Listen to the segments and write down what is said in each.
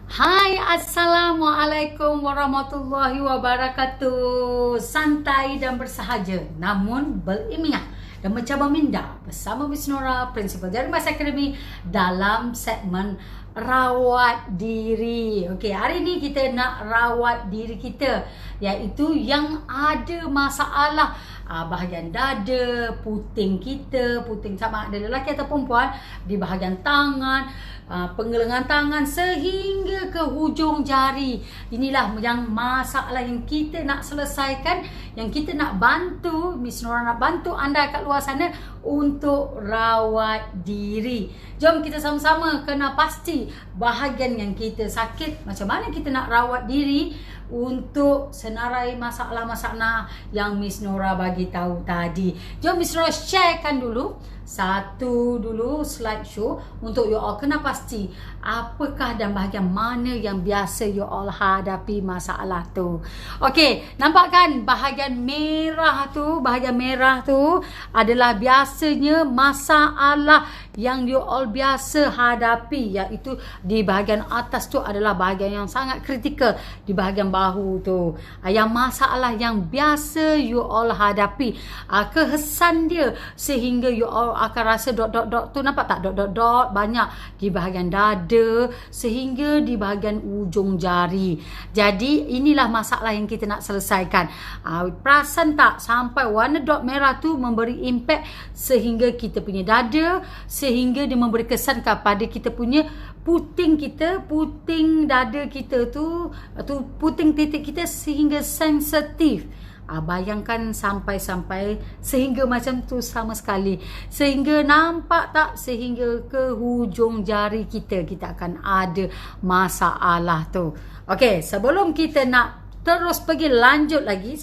Hai, Assalamualaikum warahmatullahi wabarakatuh. Santai dan bersahaja, namun berilmiah dan mencabar minda bersama Miss Nora, Prinsipal Jarimas Academy dalam segmen rawat diri. Okey, hari ni kita nak rawat diri kita, iaitu yang ada masalah bahagian dada, puting kita, puting sama ada lelaki atau perempuan, di bahagian tangan, penggelengan tangan sehingga ke hujung jari. Inilah yang masalah yang kita nak selesaikan, yang kita nak bantu, Miss Nora nak bantu anda kat luar sana untuk rawat diri. Jom kita sama-sama kena pasti bahagian yang kita sakit, macam mana kita nak rawat diri untuk senarai masalah-masalah yang Miss Nora bagi tahu tadi. Jom Miss Nora sharekan dulu satu slide show untuk you all kena pasti apakah dan bahagian mana yang biasa you all hadapi masalah tu. Okey, nampak kan bahagian merah tu adalah biasanya masalah yang you all biasa hadapi, iaitu di bahagian atas tu adalah bahagian yang sangat kritikal, di bahagian bahu tu. Yang masalah yang biasa you all hadapi, kehesan dia sehingga you all akan rasa dot tu, nampak tak dot banyak di bahagian dada sehingga di bahagian ujung jari. Jadi inilah masalah yang kita nak selesaikan. Perasan tak sampai warna dot merah tu memberi impact sehingga kita punya dada, sehingga dia memberi kesan kepada kita punya puting dada kita tu puting titik kita sehingga sensitif. Bayangkan sampai sehingga macam tu sama sekali, sehingga nampak tak, sehingga ke hujung jari kita akan ada masalah tu. Okey, sebelum kita nak terus lanjut lagi,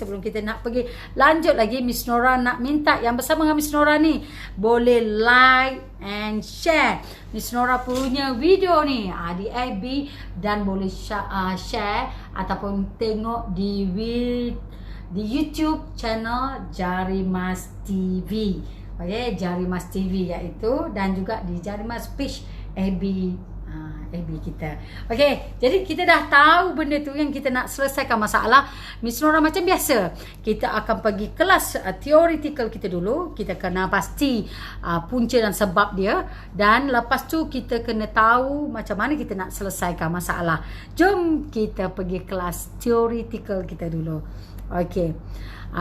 Miss Nora nak minta yang bersama dengan Miss Nora ni boleh like and share Miss Nora punya video ni di FB, dan boleh share ataupun tengok di YouTube channel Jarimas TV. Okey, Jarimas TV iaitu, dan juga di Jarimas Page FB kita. Okey, jadi kita dah tahu benda tu yang kita nak selesaikan masalah. Miss Nora macam biasa, kita akan pergi kelas theoretical kita dulu. Kita kena pasti punca dan sebab dia, dan lepas tu kita kena tahu macam mana kita nak selesaikan masalah. Jom kita pergi kelas theoretical kita dulu. Okey.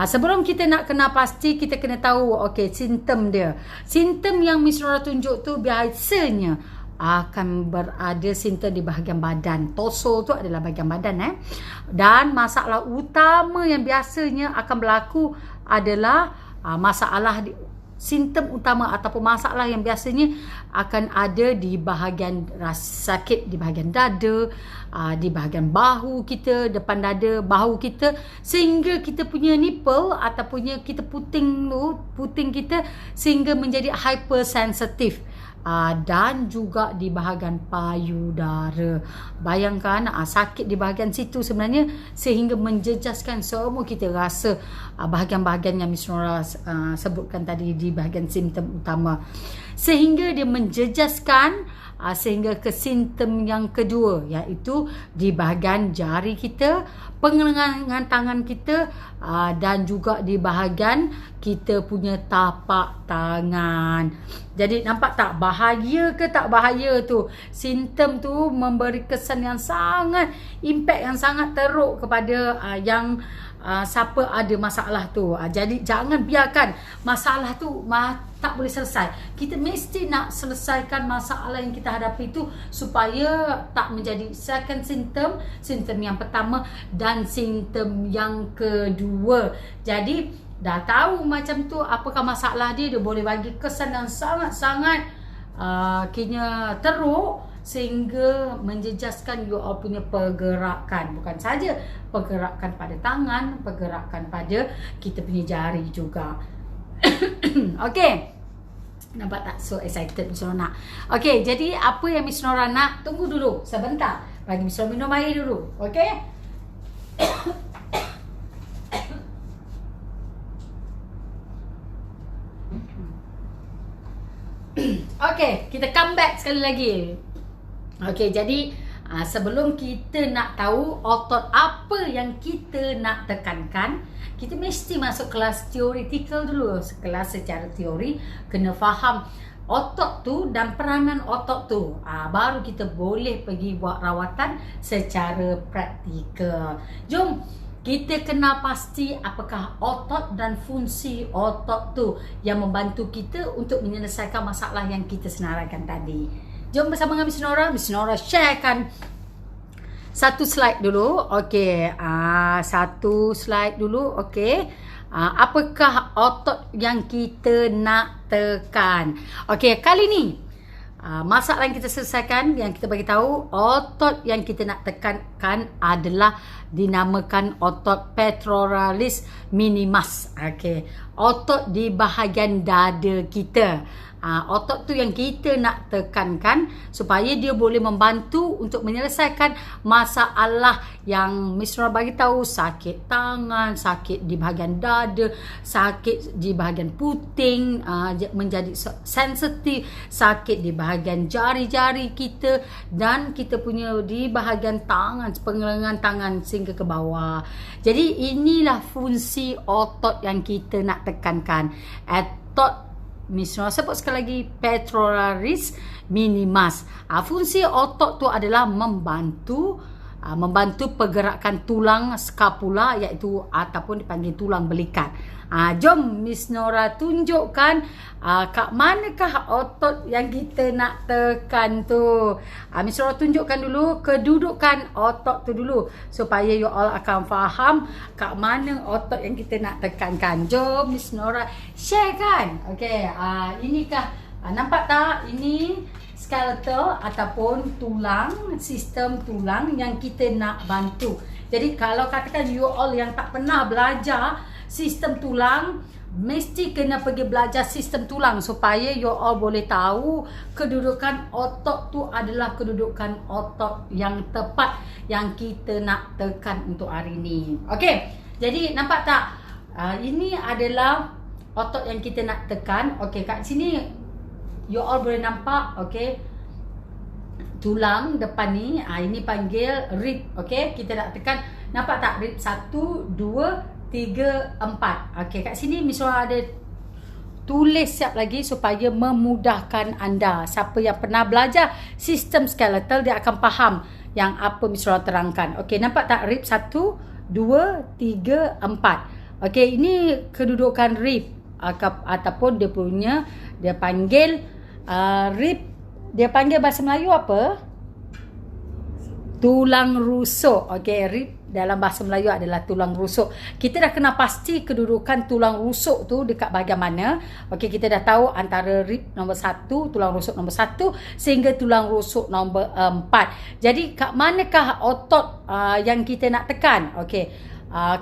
Sebelum kita nak kena pasti, kita kena tahu simptom dia. Simptom yang Miss Nora tunjuk tu biasanya akan berada simptom di bahagian badan. Torso tu adalah bahagian badan Dan masalah utama yang biasanya akan berlaku adalah masalah simptom utama ataupun masalah yang biasanya akan ada di bahagian sakit di bahagian dada, di bahagian bahu kita, depan dada, bahu kita, sehingga kita punya nipple ataupun kita puting kita sehingga menjadi hypersensitif. Dan juga di bahagian payudara. Bayangkan sakit di bahagian situ sebenarnya sehingga menjejaskan semua kita rasa bahagian-bahagian yang Miss Nora sebutkan tadi di bahagian simptom utama, sehingga dia menjejaskan sehingga ke simptom yang kedua, iaitu di bahagian jari kita, penggelengan tangan kita, dan juga di bahagian kita punya tapak tangan. Jadi nampak tak bahaya ke tak bahaya tu? Simptom tu memberi kesan yang sangat, impact yang sangat teruk kepada yang siapa ada masalah tu. Jadi jangan biarkan masalah tu tak boleh selesai. Kita mesti nak selesaikan masalah yang kita hadapi tu supaya tak menjadi second simptom yang pertama dan simptom yang kedua. Jadi dah tahu macam tu apakah masalah dia boleh bagi kesan yang sangat-sangat kena teruk, sehingga menjejaskan you all punya pergerakan. Bukan saja pergerakan pada tangan, pergerakan pada kita punya jari juga. Okey, nampak tak so excited Miss Nora nak? Okey, jadi apa yang Miss Nora nak, tunggu dulu sebentar, bagi Miss Nora minum air dulu. Okey. Okey, kita come back sekali lagi. Okey, jadi sebelum kita nak tahu otot apa yang kita nak tekankan, kita mesti masuk kelas teoretikal dulu. Kelas secara teori, kena faham otot tu dan peranan otot tu. Baru kita boleh pergi buat rawatan secara praktikal. Jom kita kena pasti apakah otot dan fungsi otot tu yang membantu kita untuk menyelesaikan masalah yang kita senaraikan tadi. Jom bersama dengan Miss Nora. Miss Nora sharekan satu slide dulu. Okey, satu slide dulu. Okey. Apakah otot yang kita nak tekan? Okey, kali ni masalah yang kita selesaikan, yang kita bagi tahu, otot yang kita nak tekankan adalah dinamakan otot pectoralis minimus. Okey, otot di bahagian dada kita. Otot tu yang kita nak tekankan supaya dia boleh membantu untuk menyelesaikan masalah yang Miss Nora bagi tahu, sakit tangan, sakit di bahagian dada, sakit di bahagian puting, menjadi sensitif, sakit di bahagian jari-jari kita dan kita punya di bahagian tangan, penggelengan tangan sehingga ke bawah. Jadi inilah fungsi otot yang kita nak tekankan. Otot Miss Nora sebut sekali lagi, pectoralis minimus. Fungsi otot tu adalah membantu pergerakan tulang skapula, iaitu ataupun dipanggil tulang belikat. Jom Miss Nora tunjukkan kat manakah otot yang kita nak tekan tu. Miss Nora tunjukkan dulu kedudukan otot tu dulu supaya you all akan faham kat mana otot yang kita nak tekankan. Jom Miss Nora sharekan. Okey, inikah nampak tak? Ini skeletal ataupun tulang, sistem tulang yang kita nak bantu. Jadi kalau katakan you all yang tak pernah belajar sistem tulang, mesti kena pergi belajar sistem tulang supaya you all boleh tahu kedudukan otot tu adalah kedudukan otot yang tepat yang kita nak tekan untuk hari ni. Okey, jadi nampak tak? Ini adalah otot yang kita nak tekan. Okey, kat sini you all boleh nampak, okey, tulang depan ni, ini panggil rib. Okey, kita nak tekan, nampak tak rib 1, 2, 3, 4. Okey, kat sini Miss Nora ada tulis siap lagi supaya memudahkan anda. Siapa yang pernah belajar sistem skeletal, dia akan faham yang apa Miss Nora terangkan. Okey, nampak tak rib 1, 2, 3, 4. Okey, ini kedudukan rib ataupun dia panggil rib, dia panggil bahasa Melayu apa? Tulang rusuk. Okey, rib dalam bahasa Melayu adalah tulang rusuk. Kita dah kena pasti kedudukan tulang rusuk tu dekat bahagian mana. Okey, kita dah tahu antara rib nombor 1, tulang rusuk nombor 1 sehingga tulang rusuk nombor 4. Jadi kat manakah otot yang kita nak tekan? Okey,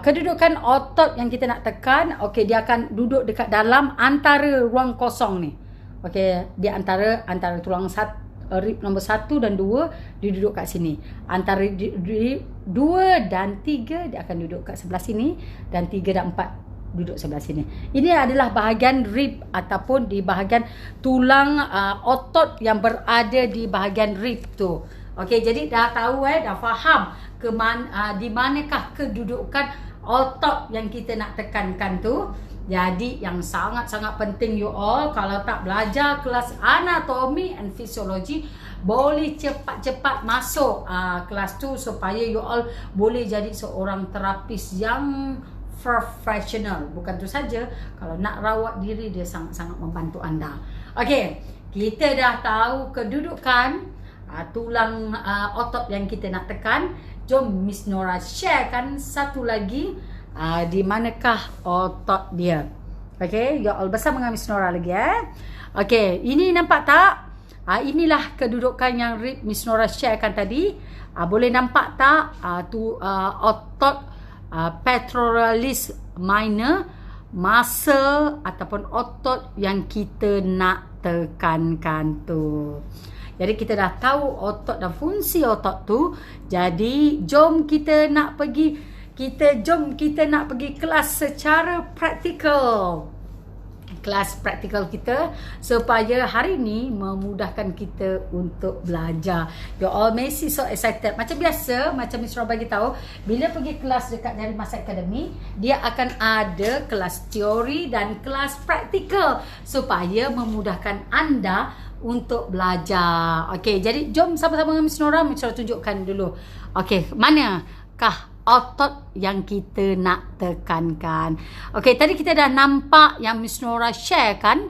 kedudukan otot yang kita nak tekan, okey, dia akan duduk dekat dalam antara ruang kosong ni. Okey, di antara tulang rib nombor 1 dan 2 dia duduk kat sini. Antara 2 dan 3 dia akan duduk kat sebelah sini, dan 3 dan 4 duduk sebelah sini. Ini adalah bahagian rib ataupun di bahagian tulang otot yang berada di bahagian rib tu. Okey, jadi dah tahu dah faham di manakah kedudukan otot yang kita nak tekankan tu. Jadi yang sangat-sangat penting you all, kalau tak belajar kelas anatomi and fisiologi, boleh cepat-cepat masuk kelas tu supaya you all boleh jadi seorang terapis yang profesional. Bukan tu saja, kalau nak rawat diri, dia sangat-sangat membantu anda. Okey, kita dah tahu kedudukan tulang otot yang kita nak tekan. Jom Miss Nora sharekan satu lagi, di manakah otot dia. Okey, you all bersama dengan Miss Nora lagi Okey, ini nampak tak? Inilah kedudukan yang Miss Nora sharekan tadi. Boleh nampak tak otot pectoralis minor, muscle ataupun otot yang kita nak tekankan tu. Jadi kita dah tahu otot dan fungsi otot tu. Jadi jom kita nak pergi kelas secara praktikal. kelas praktikal kita supaya hari ni memudahkan kita untuk belajar. You all may see so excited. Macam biasa, macam Miss Nora bagi tahu, bila pergi kelas dekat Jari Mas Academy, dia akan ada kelas teori dan kelas praktikal supaya memudahkan anda untuk belajar. Okey, jadi jom sama-sama dengan Miss Nora tunjukkan dulu. Okey, manakah otot yang kita nak tekankan? Okey, tadi kita dah nampak yang Miss Nora share kan,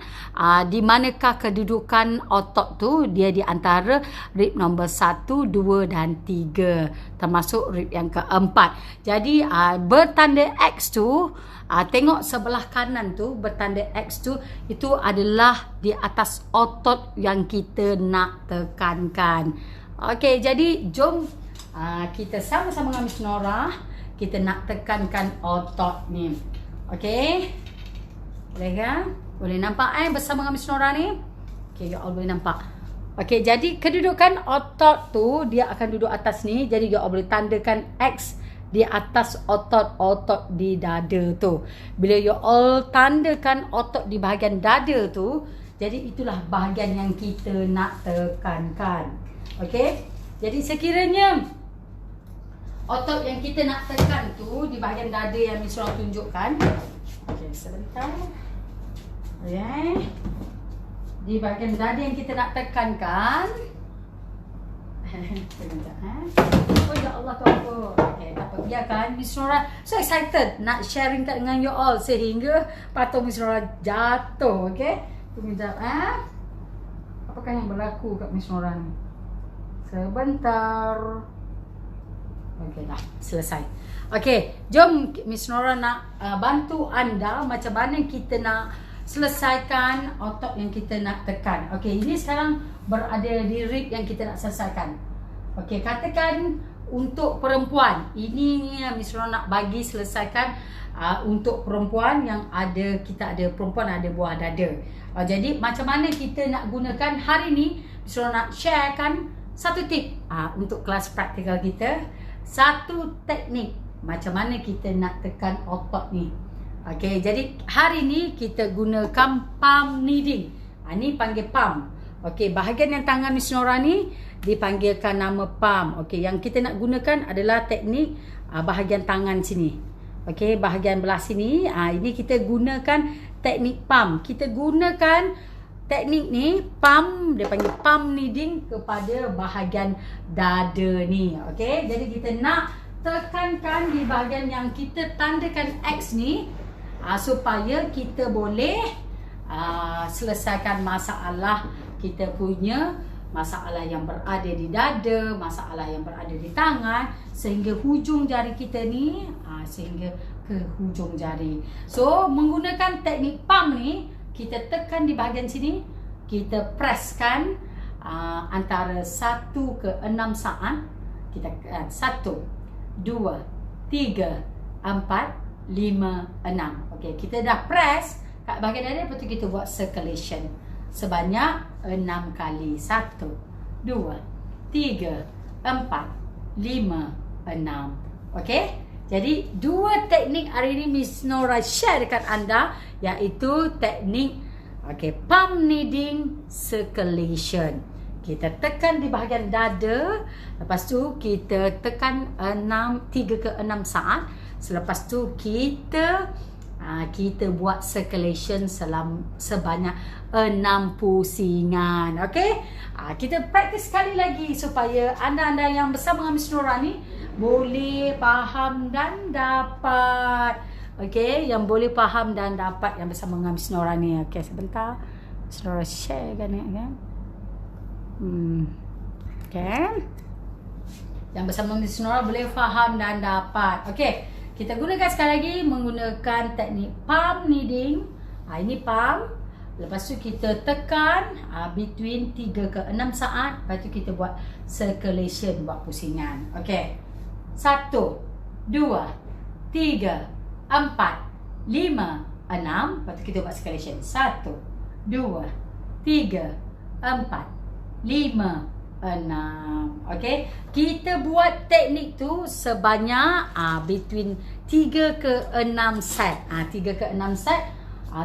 di manakah kedudukan otot tu. Dia di antara rib nombor 1, 2 dan 3, termasuk rib yang keempat. Jadi bertanda X tu, tengok sebelah kanan tu, bertanda X tu, itu adalah di atas otot yang kita nak tekankan. Okey, jadi jom kita sama-sama dengan Miss Nora, kita nak tekankan otot ni. Okey, boleh kan? Boleh nampak bersama dengan Miss Nora ni? Okey, you all boleh nampak. Okey, jadi kedudukan otot tu, dia akan duduk atas ni. Jadi you all boleh tandakan X di atas otot-otot di dada tu. Bila you all tandakan otot di bahagian dada tu, jadi itulah bahagian yang kita nak tekankan. Okey, jadi sekiranya otot yang kita nak tekan tu di bahagian dada yang Miss Nora tunjukkan. Okey, sebentar. Okey. Di bahagian dada yang kita nak tekankan. Sebentar. Oh ya Allah, Tuhan. Okey, tak apa. Biarkan Miss Nora so excited nak sharing dengan you all sehingga patung Miss Nora jatuh. Okey. Tunggu sekejap. Apakah yang berlaku kat Miss Nora ni? Sebentar. Okey, dah selesai. Okey, jom Miss Nora nak bantu anda macam mana kita nak selesaikan otot yang kita nak tekan. Okey, ini sekarang berada di rib yang kita nak selesaikan. Okey, katakan untuk perempuan, ini Miss Nora nak bagi selesaikan untuk perempuan yang ada, kita ada perempuan ada buah dada. Jadi macam mana kita nak gunakan hari ni, Miss Nora nak sharekan satu tip untuk kelas praktikal kita. Satu teknik macam mana kita nak tekan otot ni. Okey, jadi hari ni kita gunakan palm kneading. Ni panggil palm. Okey, bahagian yang tangan Miss Nora ni dipanggilkan nama palm. Okey, yang kita nak gunakan adalah teknik bahagian tangan sini. Okey, bahagian belah sini. Ini kita gunakan teknik palm. Kita gunakan teknik ni, palm, dia panggil palm kneading kepada bahagian dada ni. Okey, jadi kita nak tekankan di bahagian yang kita tandakan X ni, supaya kita boleh selesaikan masalah kita punya, masalah yang berada di dada, masalah yang berada di tangan, sehingga hujung jari kita ni, sehingga ke hujung jari. So menggunakan teknik palm ni, kita tekan di bahagian sini, kita presskan antara 1 ke 6 saat. Kita 1, 2, 3, 4, 5, 6. Okey, kita dah press kat bahagian dada, lepas tu kita buat circulation sebanyak 6 kali. 1, 2, 3, 4, 5, 6. Okey, jadi dua teknik hari ini Miss Nora share dekat anda, iaitu teknik palm kneading, circulation. Kita tekan di bahagian dada, lepas tu kita tekan 3 ke 6 saat. Selepas tu kita buat circulation sebanyak 6 pusingan. Okey, kita praktis sekali lagi supaya anda-anda yang bersama dengan Miss Nora ni boleh faham dan dapat. Okey, yang boleh faham dan dapat yang bersama dengan Miss Nora ni. Okey, sebentar. Miss Nora share kan. Okey. Yang bersama Miss Nora boleh faham dan dapat. Okey, kita gunakan sekali lagi menggunakan teknik palm kneading. Ini palm. Lepas tu kita tekan between 3 ke 6 saat. Lepas tu kita buat circulation, buat pusingan. Okey. 1, 2, 3, 4, 5, 6. Lepas tu kita buat circulation. 1, 2, 3, 4, 5, 6. Okey, kita buat teknik tu sebanyak between 3 ke 6 set. 3 ke 6 set.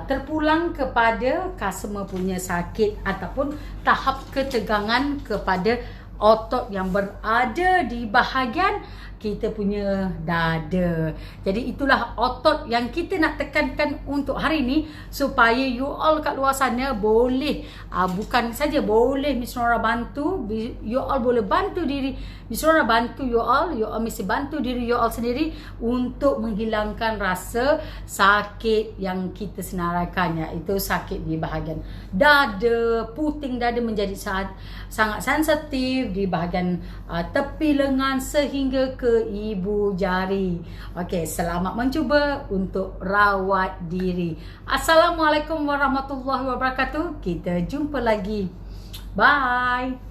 terpulang kepada customer punya sakit ataupun tahap ketegangan kepada otot yang berada di bahagian kita punya dada. Jadi itulah otot yang kita nak tekankan untuk hari ni, supaya you all kat luar sana boleh bukan saja boleh Miss Nora bantu, you all boleh bantu diri Miss Nora, bantu you all mesti bantu diri you all sendiri untuk menghilangkan rasa sakit yang kita senaraikan, iaitu sakit di bahagian dada, puting dada menjadi sangat sensitif di bahagian tepi lengan sehingga ke ibu jari. Okey, selamat mencuba untuk rawat diri. Assalamualaikum warahmatullahi wabarakatuh. Kita jumpa lagi. Bye.